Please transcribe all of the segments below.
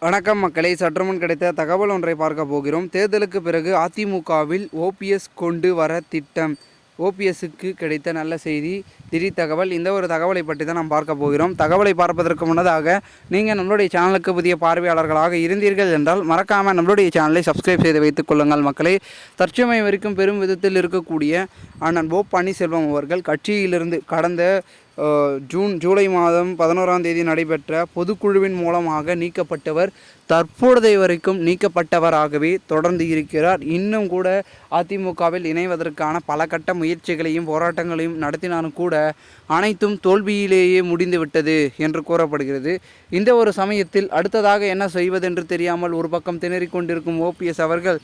வணக்கம் மக்களே, சற்றுமுன் கிடைத்த தகவல் ஒன்றை பார்க்க போகிறோம். தேர்தலுக்கு பிறகு அதிமுகவில் ஓபிஎஸ் கொண்டு வர திட்டம். ஓபிஎஸ்க்கு கிடைத்த நல்ல செய்தி, திடீர் தகவல். இந்த ஒரு தகவலை பற்றி தான் நாம் பார்க்க போகிறோம். தகவலை பார்ப்பதற்கு முன்னதாக நீங்கள் நம்மளுடைய சேனலுக்கு புதிய பார்வையாளர்களாக இருந்தீர்கள் என்றால் மறக்காமல் நம்மளுடைய சேனலை சப்ஸ்கிரைப் செய்து வைத்துக் கொள்ளுங்கள் மக்களே. தற்சமயம் வரைக்கும் பெரும் விதத்தில் இருக்கக்கூடிய அண்ணன் ஓ பன்னீர்செல்வம் அவர்கள் கட்சியிலிருந்து கடந்த ஜூலை மாதம் 11ஆம் தேதி நடைபெற்ற பொதுக்குழுவின் மூலமாக நீக்கப்பட்டவர். தற்பொழுதை வரைக்கும் நீக்கப்பட்டவராகவே தொடர்ந்து இருக்கிறார். இன்னும் கூட அதிமுகவில் இணைவதற்கான பல கட்ட முயற்சிகளையும் போராட்டங்களையும் நடத்தினாலும் கூட அனைத்தும் தோல்வியிலேயே முடிந்துவிட்டது என்று கூறப்படுகிறது. இந்த ஒரு சமயத்தில் அடுத்ததாக என்ன செய்வதென்று தெரியாமல் ஒரு பக்கம் திணறிக் கொண்டிருக்கும் ஓபிஎஸ் அவர்கள்,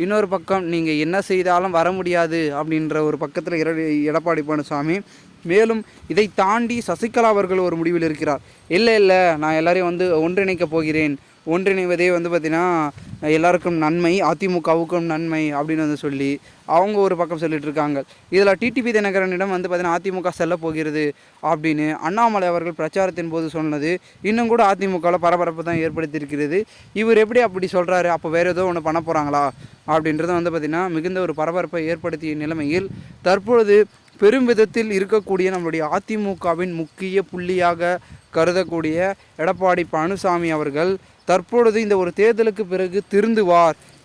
இன்னொரு பக்கம் நீங்கள் என்ன செய்தாலும் வர முடியாது அப்படின்ற ஒரு பக்கத்தில் எடப்பாடி பழனிசாமி, மேலும் இதை தாண்டி சசிகலா அவர்கள் ஒரு முடிவில் இருக்கிறார். இல்லை நான் எல்லாரையும் ஒன்றிணைக்கப் போகிறேன், ஒன்றிணைவதே பார்த்திங்கன்னா எல்லாருக்கும் நன்மை, அதிமுகவுக்கும் நன்மை அப்படின்னு சொல்லி அவங்க ஒரு பக்கம் சொல்லிட்டு இருக்காங்க. இதில் டிடிவி தினகரனிடம் பார்த்திங்கன்னா அதிமுக செல்ல போகிறது அப்படின்னு அண்ணாமலை அவர்கள் பிரச்சாரத்தின் போது சொன்னது இன்னும் கூட அதிமுகவில் பரபரப்பு தான் ஏற்படுத்தியிருக்கிறது. இவர் எப்படி அப்படி சொல்கிறாரு, அப்போ வேறு ஏதோ ஒன்று பண்ண போகிறாங்களா அப்படின்றது பார்த்திங்கன்னா மிகுந்த ஒரு பரபரப்பை ஏற்படுத்திய நிலைமையில் தற்பொழுது பெரும் விதத்தில் இருக்கக்கூடிய நம்முடைய அதிமுகவின் முக்கிய புள்ளியாக கருதக்கூடிய எடப்பாடி பழனிசாமி அவர்கள் தற்பொழுது இந்த ஒரு தேர்தலுக்கு பிறகு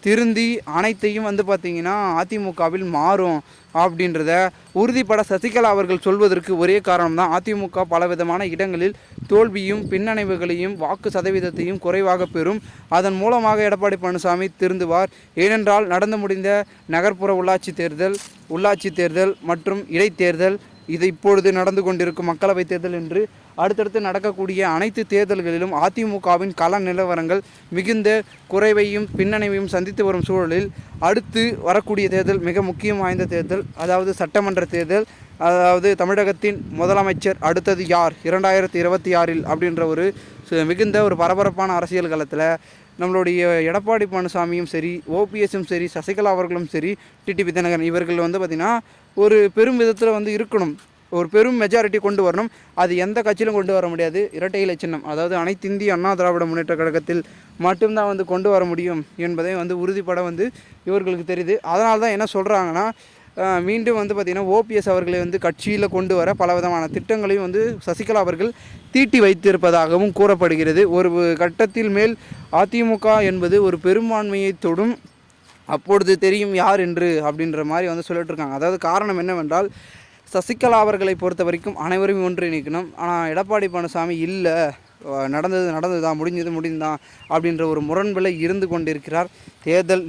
திருந்தி அனைத்தையும் பார்த்திங்கன்னா அதிமுகவில் மாறும் அப்படின்றத உறுதிப்பட சசிகலா அவர்கள் சொல்வதற்கு ஒரே காரணம் தான், அதிமுக பலவிதமான இடங்களில் தோல்வியும் பின்னடைவுகளையும் வாக்கு சதவீதத்தையும் குறைவாக பெறும். அதன் மூலமாக எடப்பாடி பழனிசாமி திருந்துவார். ஏனென்றால் நடந்து முடிந்த நகர்ப்புற உள்ளாட்சி தேர்தல் மற்றும் இடைத்தேர்தல், இது இப்பொழுது நடந்து கொண்டிருக்கும் மக்களவைத் தேர்தல் என்று அடுத்தடுத்து நடக்கக்கூடிய அனைத்து தேர்தல்களிலும் அதிமுகவின் கள நிலவரங்கள் மிகுந்த குறைவையும் பின்னடைவையும் சந்தித்து வரும் சூழலில் அடுத்து வரக்கூடிய தேர்தல் மிக முக்கியம் வாய்ந்த தேர்தல், அதாவது சட்டமன்ற தேர்தல். அதாவது தமிழகத்தின் முதலமைச்சர் அடுத்தது யார் 2026 அப்படின்ற ஒரு மிகுந்த ஒரு பரபரப்பான அரசியல் களத்தில் நம்மளுடைய எடப்பாடி பழனிசாமியும் சரி, ஓபிஎஸும் சரி, சசிகலா அவர்களும் சரி, டிடிவி தினகரன் இவர்கள் பார்த்திங்கன்னா ஒரு பெரும் விதத்தில் இருக்கணும், ஒரு பெரும் மெஜாரிட்டி கொண்டு வரணும். அது எந்த கட்சியிலும் கொண்டு வர முடியாது. இரட்டை இலை சின்னம், அதாவது அனைத்து இந்திய அண்ணா திராவிட முன்னேற்ற கழகத்தில் மட்டும்தான் கொண்டு வர முடியும் என்பதை உறுதிப்பட இவர்களுக்கு தெரியுது. அதனால தான் என்ன சொல்கிறாங்கன்னா, மீண்டும் பார்த்திங்கன்னா ஓபிஎஸ் அவர்களை கட்சியில் கொண்டு வர பலவிதமான திட்டங்களையும் சசிகலா அவர்கள் தீட்டி வைத்திருப்பதாகவும் கூறப்படுகிறது. ஒரு கட்டத்தில் மேல் அதிமுக என்பது ஒரு பெரும்பான்மையை தொடும், அப்பொழுது தெரியும் யார் என்று அப்படின்ற மாதிரி சொல்லிட்டு இருக்காங்க. அதாவது காரணம் என்னவென்றால், சசிகலா அவர்களை பொறுத்த வரைக்கும் அனைவரும் ஒன்றிணைக்கணும். ஆனால் எடப்பாடி பழனிசாமி இல்லை, நடந்தது தான், முடிந்துதான் அப்படின்ற ஒரு முரண்பில் இருந்து கொண்டிருக்கிறார். தேர்தல்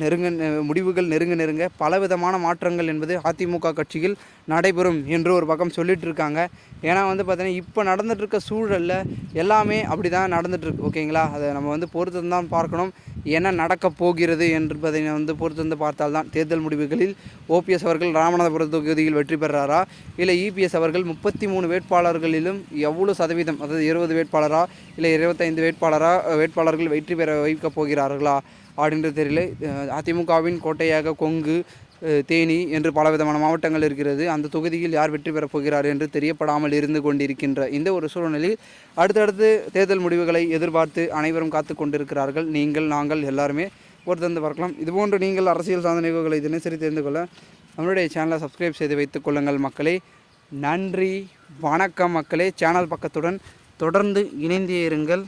முடிவுகள் நெருங்க பலவிதமான மாற்றங்கள் என்பது அதிமுக கட்சியில் நடைபெறும் என்று ஒரு பக்கம் சொல்லிட்டு இருக்காங்க. ஏன்னா பார்த்தீங்கன்னா இப்போ நடந்துகிட்ருக்க சூழலில் எல்லாமே அப்படி தான் நடந்துகிட்ருக்கு. ஓகேங்களா, அதை நம்ம பொறுத்து தான் பார்க்கணும். என்ன நடக்கப் போகிறது என்பதை பொறுத்து பார்த்தால்தான் தேர்தல் முடிவுகளில் ஓபிஎஸ் அவர்கள் ராமநாதபுரம் தொகுதியில் வெற்றி பெறாரா, இல்லை இபிஎஸ் அவர்கள் 33 வேட்பாளர்களிலும் எவ்வளோ சதவீதம், அதாவது 20 வேட்பாளரா இல்லை 25 வேட்பாளர்கள் வெற்றி பெற வைக்கப் போகிறார்களா அப்படின்றது தெரியல. அதிமுகவின் கோட்டையாக கொங்கு, தேனி என்று பலவிதமான மாவட்டங்கள் இருக்கிறது. அந்த தொகுதியில் யார் வெற்றி பெறப் போகிறார் என்று தெரியப்படாமல் இருந்து கொண்டிருக்கின்ற இந்த ஒரு சூழ்நிலையில் அடுத்தடுத்து தேர்தல் முடிவுகளை எதிர்பார்த்து அனைவரும் காத்து கொண்டிருக்கிறார்கள். நாங்கள் எல்லாருமே பொறுத்து பார்க்கலாம். இதுபோன்று நீங்கள் அரசியல் சார்ந்த நிகழ்வுகளை தினசரி தெரிந்து கொள்ள நம்மளுடைய சேனலை சப்ஸ்கிரைப் செய்து வைத்துக் கொள்ளுங்கள் மக்களே. நன்றி, வணக்கம் மக்களே. சேனல் பக்கத்துடன் தொடர்ந்து இணைந்தே இருங்கள்.